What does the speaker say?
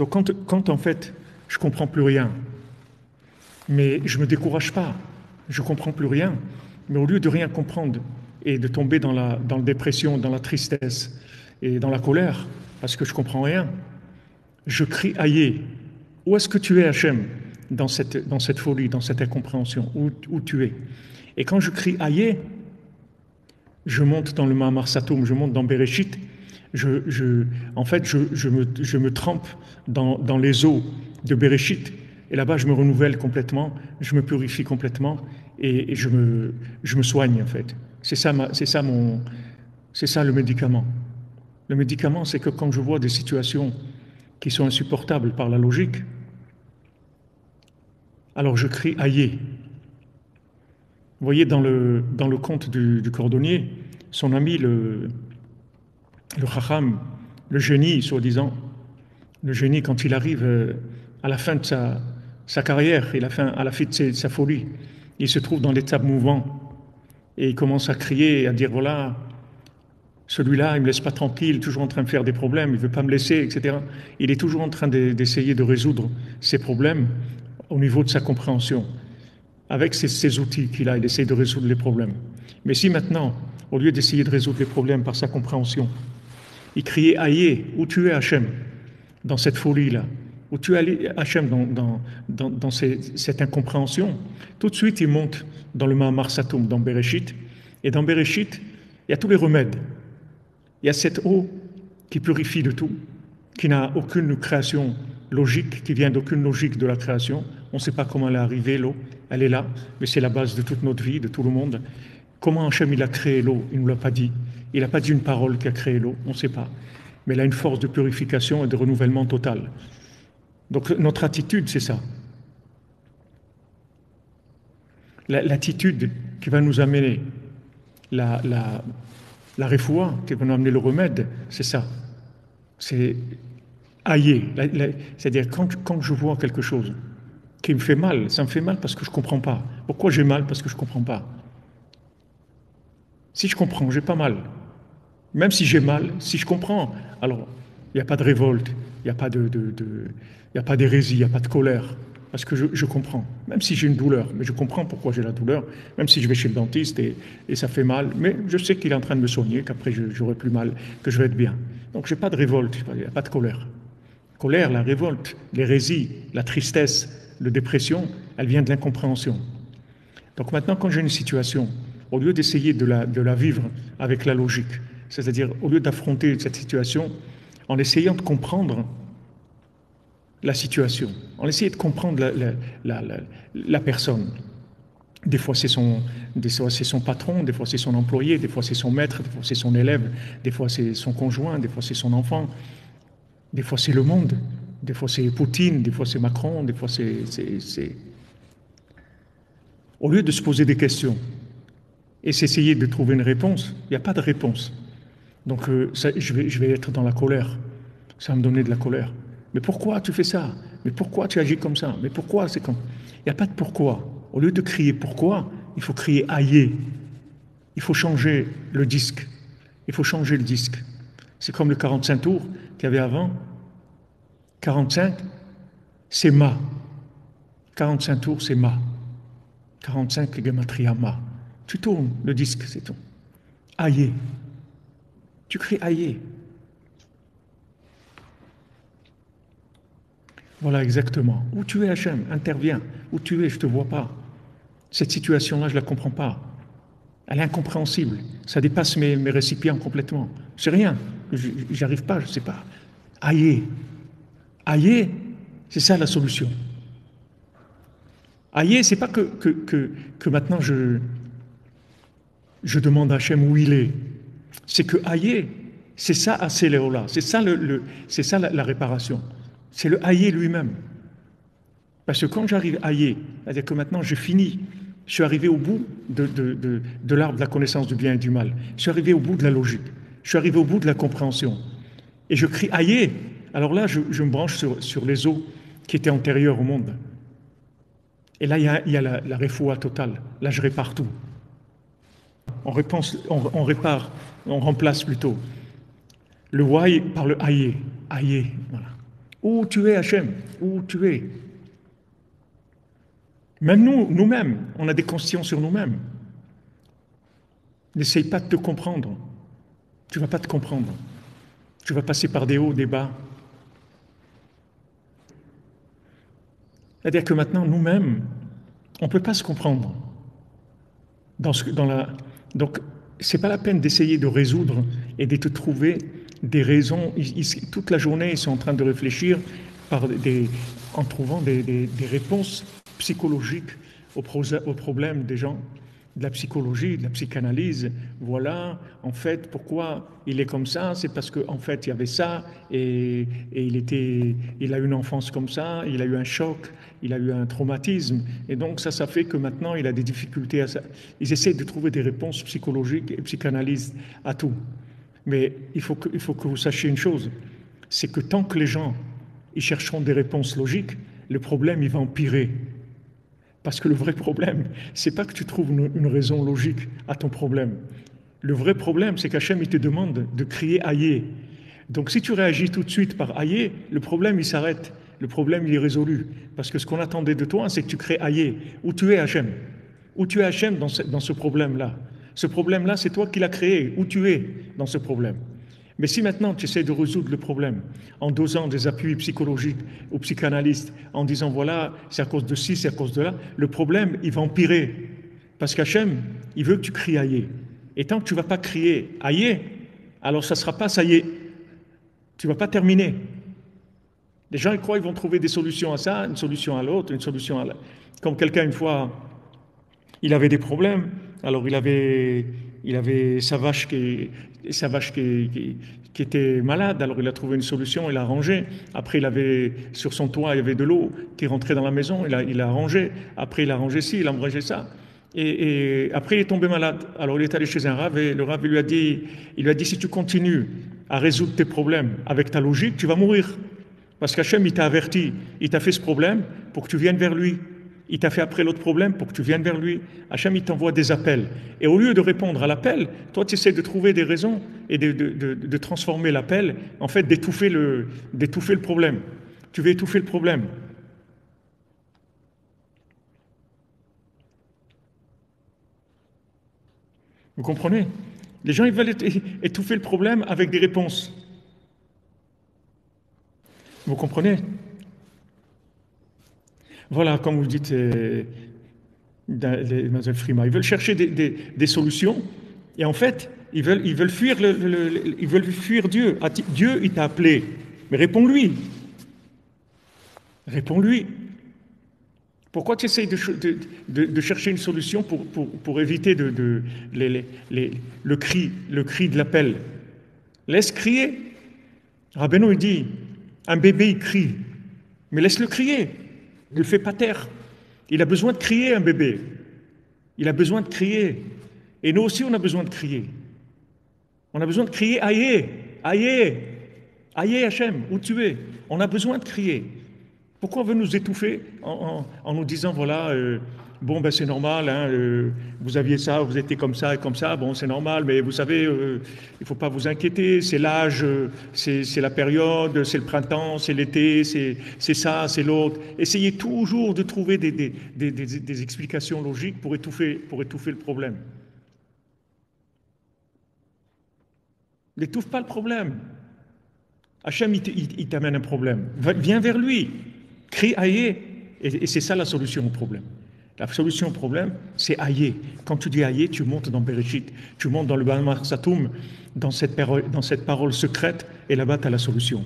Donc quand en fait, je ne comprends plus rien, mais je ne me décourage pas, je ne comprends plus rien, mais au lieu de rien comprendre et de tomber dans la dépression, dans la tristesse et dans la colère, parce que je ne comprends rien, je crie aïe. Où est-ce que tu es, Hachem, dans cette folie, dans cette incompréhension, où tu es? Et quand je crie aïe, je monte dans le Mahamar Satoum, je monte dans Bereshit, en fait, je me trempe dans les eaux de Bereshit, et là-bas, je me renouvelle complètement, je me purifie complètement, et je me soigne, en fait. C'est ça le médicament. Le médicament, c'est que quand je vois des situations qui sont insupportables par la logique, alors je crie aïe. Vous voyez, dans le conte du cordonnier, son ami, le Chacham, le génie, soi-disant, le génie, quand il arrive à la fin de sa carrière, à la fin de sa folie, il se trouve dans l'étape mouvant et il commence à crier, à dire voilà, celui-là, il ne me laisse pas tranquille, toujours en train de faire des problèmes, il ne veut pas me laisser, etc. Il est toujours en train d'essayer de résoudre ses problèmes au niveau de sa compréhension. Avec ces outils qu'il a, il essaie de résoudre les problèmes. Mais si maintenant, au lieu d'essayer de résoudre les problèmes par sa compréhension, il criait aïe, où tu es Hachem, dans cette folie-là, où tu es Hachem, dans cette incompréhension, tout de suite il monte dans le Mahamar Satoum, dans Bereshit, et dans Bereshit, il y a tous les remèdes. Il y a cette eau qui purifie de tout, qui n'a aucune création logique, qui vient d'aucune logique de la création. On ne sait pas comment elle est arrivée, l'eau. Elle est là, mais c'est la base de toute notre vie, de tout le monde. Comment Hachem il a créé l'eau? Il ne nous l'a pas dit. Il n'a pas dit une parole qui a créé l'eau, on ne sait pas. Mais elle a une force de purification et de renouvellement total. Donc notre attitude, c'est ça. L'attitude qui va nous amener la refoua, qui va nous amener le remède, c'est ça. C'est aïe. C'est-à-dire quand je vois quelque chose qui me fait mal, ça me fait mal parce que je ne comprends pas. Pourquoi j'ai mal? Parce que je ne comprends pas. Si je comprends, j'ai pas mal. Même si j'ai mal, si je comprends, alors il n'y a pas de révolte, il n'y a pas d'hérésie, il n'y a pas de colère, parce que je comprends. Même si j'ai une douleur, mais je comprends pourquoi j'ai la douleur, même si je vais chez le dentiste et ça fait mal, mais je sais qu'il est en train de me soigner, qu'après j'aurai plus mal, que je vais être bien. Donc je n'ai pas de révolte, il n'y a pas de colère. Colère, la révolte, l'hérésie, la tristesse, la dépression, elle vient de l'incompréhension. Donc maintenant, quand j'ai une situation, au lieu d'essayer de la vivre avec la logique, c'est-à-dire au lieu d'affronter cette situation en essayant de comprendre la situation, en essayant de comprendre la personne. Des fois c'est son patron, des fois c'est son employé, des fois c'est son maître, des fois c'est son élève, des fois c'est son conjoint, des fois c'est son enfant, des fois c'est le monde, des fois c'est Poutine, des fois c'est Macron, des fois c'est... Au lieu de se poser des questions et s'essayer de trouver une réponse, il n'y a pas de réponse. Donc je vais être dans la colère. Ça va me donner de la colère. Mais pourquoi tu fais ça? Mais pourquoi tu agis comme ça? Mais pourquoi c'est comme... Il n'y a pas de pourquoi. Au lieu de crier pourquoi, il faut crier aïe. Il faut changer le disque. Il faut changer le disque. C'est comme le 45 tours qu'il y avait avant. 45, c'est ma. 45 tours, c'est ma. 45, gematria ma. Tu tournes le disque, c'est tout. Aïe. Tu cries aïe. Voilà exactement. Où tu es, Hachem, interviens. Où tu es, je ne te vois pas. Cette situation-là, je ne la comprends pas. Elle est incompréhensible. Ça dépasse mes récipients complètement. C'est rien. J'arrive pas, je ne sais pas. Aïe. Aïe, c'est ça la solution. Aïe, c'est pas que maintenant je demande à Hachem où il est. C'est que aïe, c'est ça Aséléola. C'est ça c'est ça la réparation. C'est le aïe lui-même. Parce que quand j'arrive aïe, c'est-à-dire que maintenant j'ai fini, je suis arrivé au bout de l'arbre de la connaissance du bien et du mal. Je suis arrivé au bout de la logique. Je suis arrivé au bout de la compréhension. Et je crie aïe. Alors là, je me branche sur les eaux qui étaient antérieures au monde. Et là, il y a la refoua totale. Là, je répare tout. On répare, on remplace plutôt le why par le aïe. Aïe, voilà. Où tu es, Hachem? Où tu es? Même nous-mêmes, on a des consciences sur nous-mêmes. N'essaye pas de te comprendre. Tu ne vas pas te comprendre. Tu vas passer par des hauts, des bas. C'est-à-dire que maintenant, nous-mêmes, on ne peut pas se comprendre. Donc, ce n'est pas la peine d'essayer de résoudre et de te trouver des raisons. Toute la journée, ils sont en train de réfléchir en trouvant des réponses psychologiques aux problèmes des gens, de la psychologie, de la psychanalyse. Voilà, en fait, pourquoi il est comme ça, c'est parce qu'en fait, il y avait ça, et il a eu une enfance comme ça, il a eu un choc, il a eu un traumatisme, et donc ça fait que maintenant, il a des difficultés à ça. Ils essaient de trouver des réponses psychologiques et psychanalystes à tout. Mais il faut que vous sachiez une chose, c'est que tant que les gens ils chercheront des réponses logiques, le problème, il va empirer. Parce que le vrai problème, c'est pas que tu trouves une raison logique à ton problème. Le vrai problème, c'est qu'Hachem, il te demande de crier Aïe. Donc si tu réagis tout de suite par Aïe, le problème, il s'arrête. Le problème, il est résolu. Parce que ce qu'on attendait de toi, c'est que tu crées Aïe. Où tu es, Hachem? Où tu es, Hachem, dans ce problème-là? Ce problème-là, c'est toi qui l'as créé. Où tu es dans ce problème? Mais si maintenant tu essaies de résoudre le problème en dosant des appuis psychologiques ou psychanalystes, en disant voilà, c'est à cause de ci, c'est à cause de là, le problème, il va empirer. Parce qu'Hachem, il veut que tu cries aïe. Et tant que tu ne vas pas crier aïe, alors ça ne sera pas ça y est. Tu ne vas pas terminer. Les gens, ils croient qu'ils vont trouver des solutions à ça, une solution à l'autre, une solution à l'autre. Comme quelqu'un, une fois, il avait des problèmes, alors il avait sa vache qui était malade, alors il a trouvé une solution, il a arrangé. Après, sur son toit, il y avait de l'eau qui rentrait dans la maison, il a arrangé. Après, il a arrangé ci, il a arrangé ça. Et après, il est tombé malade. Alors, il est allé chez un rave et le rave lui a dit, si tu continues à résoudre tes problèmes avec ta logique, tu vas mourir. Parce qu'Hachem, il t'a averti, il t'a fait ce problème pour que tu viennes vers lui. Il t'a fait après l'autre problème pour que tu viennes vers lui. Hachem, il t'envoie des appels. Et au lieu de répondre à l'appel, toi, tu essaies de trouver des raisons et de transformer l'appel, en fait, d'étouffer le problème. Tu veux étouffer le problème. Vous comprenez? Les gens, ils veulent étouffer le problème avec des réponses. Vous comprenez? Voilà, comme vous dites, Mademoiselle Frima, ils veulent chercher des solutions et en fait, ils veulent fuir Dieu. Dieu, il t'a appelé, mais réponds-lui. Réponds-lui. Pourquoi tu essayes de chercher une solution pour éviter le cri de l'appel? Laisse crier. Rabbeinu, il dit, un bébé, il crie, mais laisse-le crier. Ne le fais pas taire. Il a besoin de crier, un bébé. Il a besoin de crier. Et nous aussi, on a besoin de crier. On a besoin de crier, aïe, aïe, aïe, Hachem, où tu es? On a besoin de crier. Pourquoi on veut nous étouffer en nous disant, voilà, bon, ben c'est normal, hein, vous aviez ça, vous étiez comme ça et comme ça, bon, c'est normal, mais vous savez, il ne faut pas vous inquiéter, c'est l'âge, c'est la période, c'est le printemps, c'est l'été, c'est ça, c'est l'autre. Essayez toujours de trouver des explications logiques pour étouffer le problème. N'étouffe pas le problème. Hachem, il t'amène un problème. Viens vers lui. Crie aïe. Et c'est ça la solution au problème. La solution au problème, c'est aïe. Quand tu dis aïe, tu montes dans Bereshit. Tu montes dans le Baal Satoum, dans cette parole secrète, et là-bas, tu as la solution.